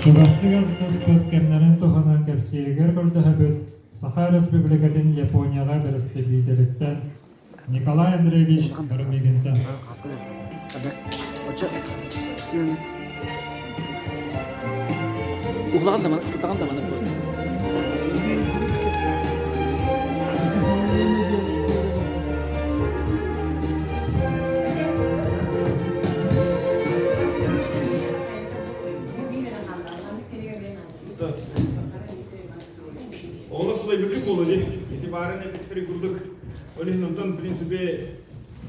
Чугастыгар спөткеннерин туханан кепсиегер көрдөһөбүт Саха Республикатын Японияга берестебителиктен Николай Андреевич Карамегентен. Ulan da bana, tutan da bana burası. Оласылай бүкіп болу де, етібарын әпеттері күрдік. Олеген онтан, в принципе,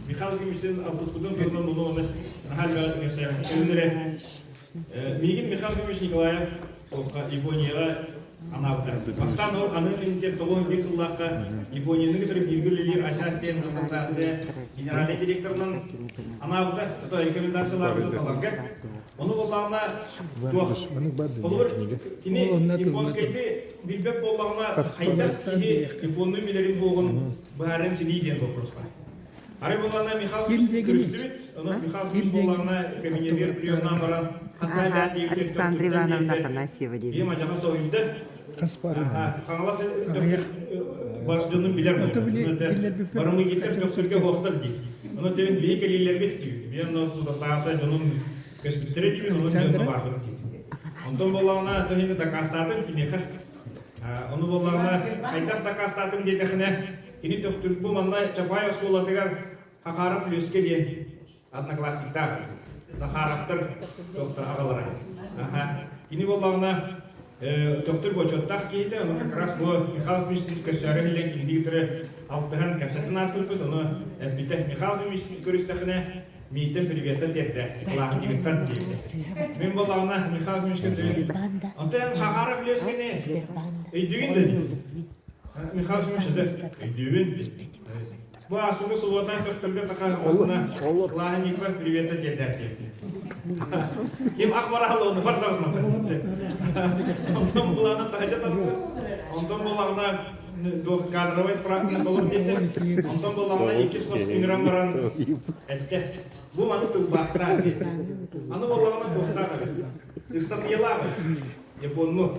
Михаил Фимиштен алтыскудың тұрдан оны нахалға кәпсәйін. Мигин Михаил Фимиш Николаев, Японияға анауды. Бастан ол анын интер толуын бек сыллаққа Японияның бір белгілілер Ассиастен ассоциация генеральный директорынан анауды, это рекомендацияларды қаларға. Оны олағына қолыр кене японскайды білбек болағына қайтақ кейде японның білерін болғын бәрін сенейден вопрос бар. Арай болағына Михаил Фимиш көрістірет, оны Михаил Фимиш болағына кабинеттер приемнан баран Александра Ивановна Афанасьева дейді. Ема жаңа соғында қаңыласы баржының білер болды. Барымы кеттер көпсірге қоқтыр дейді. Оны тәуін бейік әлейлер бет дейді. Мен осы тағата жонын көспіттері дейді, оның жонын барбыды дейді. Ондан болағына тәуіні дақастадым кенеқі. Оны болағына қайдақ дақастадым дейдіқіне кені төқтіріп бұманна Чапай осколатығар қақарып үлеске дейін одноклассниктар. Захараптыр доктор ағалары. Кені болағына доктор бөчеттақ кейді, оны как раз бұл Михаил Фимиштің көшәрі хілен кендігітірі алтыған кәпсәттің асылпыд, оны әтбеті Михаил Фимиштің көрістіқіне мейтін приветі терді, құлағы дегіттен дейді. Мен болағына Михаил Фимиштің сөйледі. Онтан қағарып үлескене өйдігін деді. Михаил Фимиштің өйдігін. Bu aslında Sultan Köftür'de takar oluna Allah'ın hikmet privete gelder diye. Hem akbaralı onu var da uzman. Ondan bulana tahacet alsın. Ondan bulana kadrovay spravkını dolup gitti. Ondan bulana 200 gram varan etti. Bu manı tüm bastıra diye. Anı bulana tohtar diye. İstatiyala Yaponlu.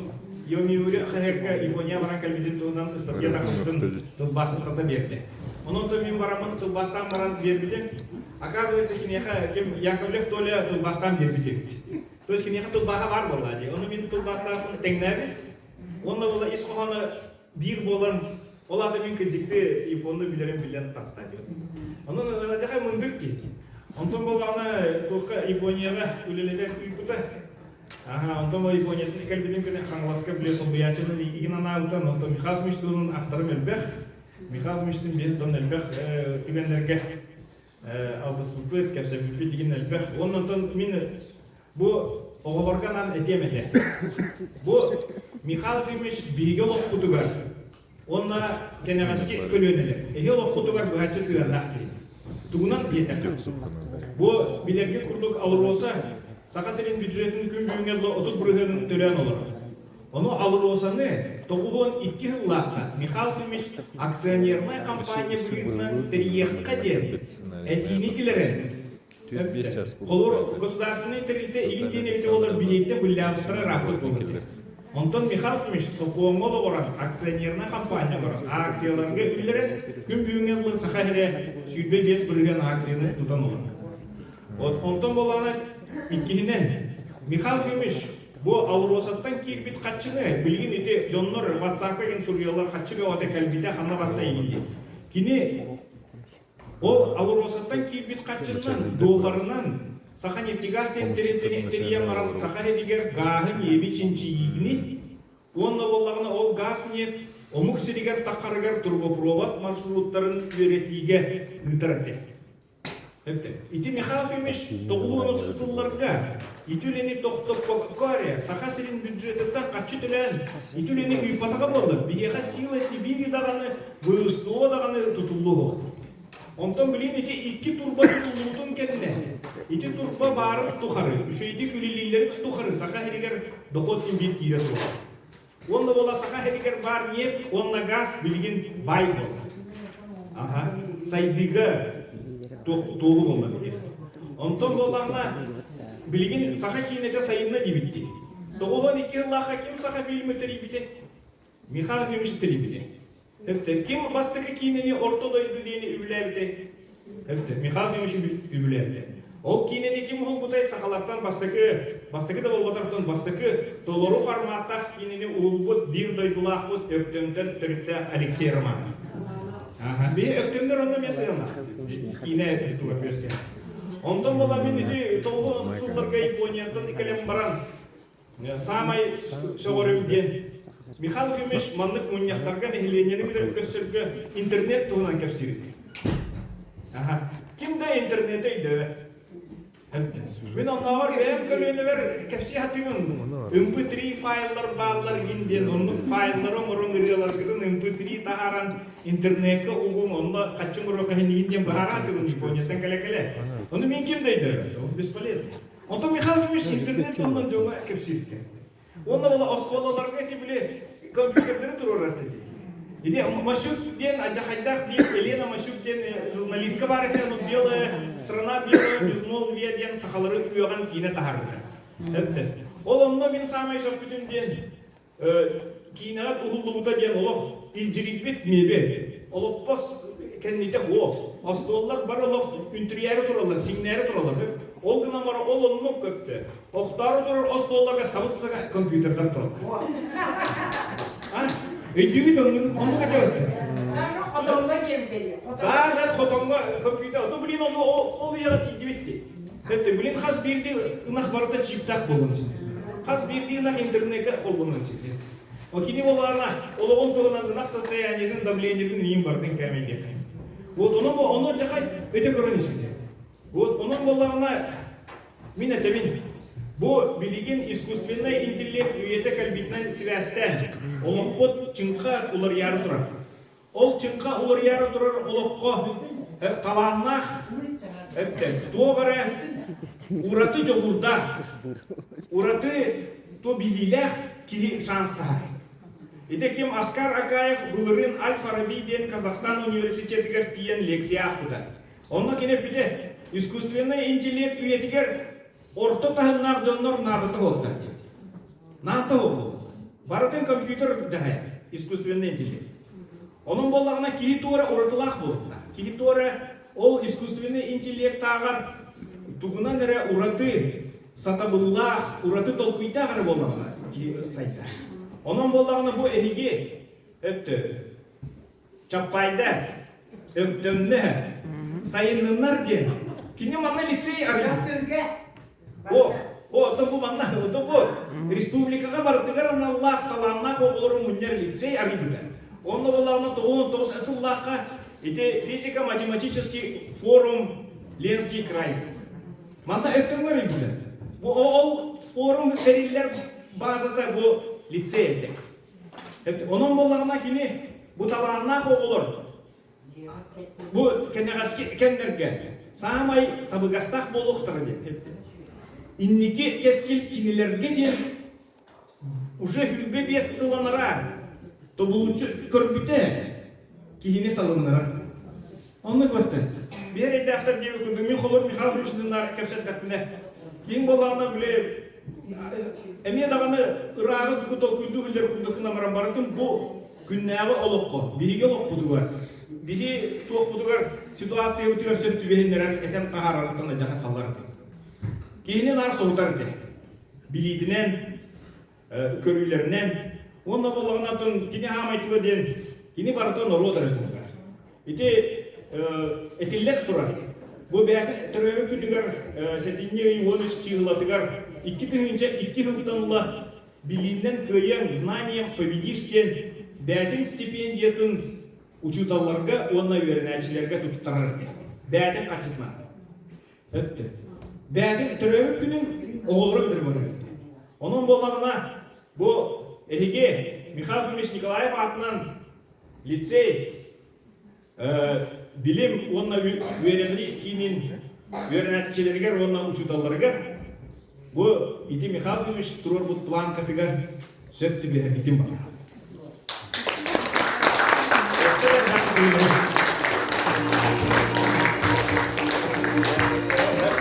Yomiuri Herka Япония varan kalbidin tuğundan istatiyala kutun tüm basın tata berdi. Onun da min baramın tılbastan baran vermedi. Оказывается, кем Яковлев толя тылбастан вербити. То есть кенеха тылбаха бар болла ди. Оны min тылбастан теңнәбит. Онда бола исхоханы бир болан оларды min кедикте Японны билерин билен такста ди. Onun daha mındık ki. Ondan bolana toka Японияга үлеледер уйпута. Ondan o Японияны калбидин кене хангласка билес обячаны игнана утан ондан Михаил Фимиштин ахтарым элбех. Михаил Фимиштин бетон элбех тигенлерге алдыспыт кепсеппи деген элбех. Ондан мен бу оголорганан этемете. Бу Михаил Фимиш бигел окутугар. Онна кенемаски көлөнелер. Эгел окутугар бахачы сыгандакты. Тугунан бетек. Бу билерге курлук алыр болса, сакасынын бюджетин күн бүгүнгө 30 биргенин төлөн olur. Onu alır olsanı, 92 yıllarda Михаил Фимиш акционерная компания büyüğünden teriyekka der. Etinikilerin. Olur государственный терилте игин денелте olur bilette bilявтara raport olur. Ondan Михаил Фимиш sokuğunlu olan акционерная компания var. Aksiyalarga üllerin gün büyüğünden sahile süydü des bölgen aksiyonu tutan olur. Ondan bolana ikihinen Михаил Фимиш bu alırosattan kirbit kaçını bilgin iti jonlar WhatsApp'a gen soruyorlar kaçı ve o da kalbide hanna batta ilgili. Kini o alırosattan kirbit kaçından dolarından Saha neftigaz tenteriyen maran saha hediger gahın yebi çinçiyigini onunla bollağına o gaz niyet omuk siriger takarger turboprovod marşrutların veretiğe ıtırdı. İti Mihail Фимиш toğuğunuz ısıllarga İtüleni toxtop Korea, Saha-Sirin büdjetinden kaçı tülen, İtüleni üypatağa boldu. Biheha Sila Sibiri dağını, Vıstoğa dağını tutulduğu. Ondan bilin iti iki turba tutulduğun kendine. İti turba barın tuharı, üşeydi külilileri tuharı, Saha-Heriger doxotin bir tire tuharı. Onda bola Saha-Heriger bar niyet, onunla gaz bilgin bay boldu. Saydığı toğu boldu. Ondan bolağına bilgin saha kinete sayınına dibitti. Тоғылан 2 жыллаға ким сақа фильмі тірейбіде? Михайлов емеш тірейбіде. Ким бастықы кейінені ортодойды дейіні үбіләбіде? Михайлов емеш үбіләбіде. Ол кейінені ким ұл бұтай сақалардан бастықы да болбатартын бастықы толору форматтақ кейінені ұл бұт, бір дойдулақ бұт, өктемден түріктәқ Алексей Романов. Бе өктемдер онда мен sayılmaq. Кейіне тұрып өскен. Ondan bola мен үті тоғыз сылларға Япониятын икелем баран. Самай соғырымден. Михайлов емеш манлық мұнияқтарға нәхіленені күдір көссіргі интернет тұғынан кәпсірді. Кімді интернеті үйді? Мен оннағар бәйім көлені бәр кәпсі хатымын. MP3 файлар бағалар енден, оның файларын ұрын үрелер күдің MP3 тағаран интернетке ұғын, онда қатшын ұры қағын енден бағаран түгін Япониятан кәлі-кәлі. Оны мен кемдейді? Ол бесполезно. Онда Михайлов емеш интернет тұғынан жоға кәпсірді. Онда бола осколаларға әтебілі компьютердері тұрыр әттеді. Иди Масюк ден ажахайдах бил Елена Масюк ден журналистка бар екен, белая страна белая безмол ден сахалары үйаған кейіне тахарды. Ол онда мен самай шоқ күтім ден кейінеғат ұғылдығыта ден олық илжірекбет мебе. Олық пос кәннете о. Астуалар бар олық үнтірiyәрі тұралар, сигнәрі тұралар. Ол ғына бара ол онын көпті. Оқтары тұрар астуаларға сабысыға компьютердар тұралар. Өйдігіт оны қата өтті. Хотонға кемдеді. Бағат хотонға компьютер. Оты білін ол еға тейді бетті. Білін қаз берді ұнақ барыта чиптақ болуын сен. Қаз берді ұнақ интернетке қол болуын сен. Окені оларына олығын тұғынан ұнақ состояниеден, давлениеден үйін бардың кәмейде қайын. Оны жақай өте көрін есмейді. Оның боларына мен әтемін. Бұл білеген искусственный интеллект үйеті кәлбетінен связьтен олықпот чыңқа олар яры тұрар. Ол чыңқа олар яры тұрар олыққа таланнақ тоғыры ұраты жоғырдақ, ұраты то біліләқ кейі шанстағар. Кем Оскар Акаев бұлырын Аль-Фарабиден Казахстан университетігер тиен лекция ақпыда. Онына кенеп біде искусственный интеллект үйетігер орто тахыннақ жоннор надыты хоқтар дейді. Наты хоқ. Баратын компьютер жағай, искусственный интеллект. Оның болағына кейі туыры ұратылақ болықта. Кейі туыры ол искусственный интеллект ағар тұғынан әрі ұраты сатабыллақ, ұраты толқуйтағар болағына кейі сайта. Оның болағына бұл әйге өтті. Чаппайды, өктімні, сайынынлар ден. Кені маңна лицей арғы. Оты бұл маңна, оты бұл республикаға бардығар аналлах таланна қоғылыры мүнер лицей арибіді. Онда болағына 19 асыллаққа физико-математический форум Ленский край. Маңна өттіңлер үйбіді. Ол форум тәрелер базада бұл лицей әді. Оның болағына кені бұл таланна қоғылыр. Бұл кәнерге самай табығастақ болуқтыры деді. Иннеке кескел кинелерге ден уже хүлбе бес сыланара, то бұлучы көрбіті кейіне салынара. Оны көтті. Бер әйді ақтар дебі күнді мен қолыр Михайлов үшіндіңлар кәпсәттәкіне. Кейін болағына біле әме дағаны ұрағы түгі толкүйді хүлдер күндікін амаран барытын бұл күннәғы олыққы, бейге олық бұдығар. Бейге тоқ бұдығар ситуация өтігер сөтті бейінлерін әтен қағарарлықтан жақа салларды. Кейінен ар соғытар де. Билейдінен, көрүйлерінен. Онда болағына тұн кені хамайтығы ден, кені барытын ору отар өтіңгар. Әтеллер тұрар. Бұл бәйті түрәві күнігер сәтінне 13 чиғылатығар. 2 түгінші 2 ғылтанлы билейдінен көйен, знанием победишкен бәйтін стипендиятын учуталарға, онна өрінәчілерге тұттарар де. Бәйтін қачытна. Өтті. Бәдін түрәуі күнін оғылыры кідір бар өйді. Оның болағына бұл әйге Михайлов Емеш Николаев атынан лицей білім онына өрәмді кейінен өрән әтікшелергер, онына ұшуталарығар бұл ити Михайлов Емеш тұрор бұд план катығар сөпті бітім бар.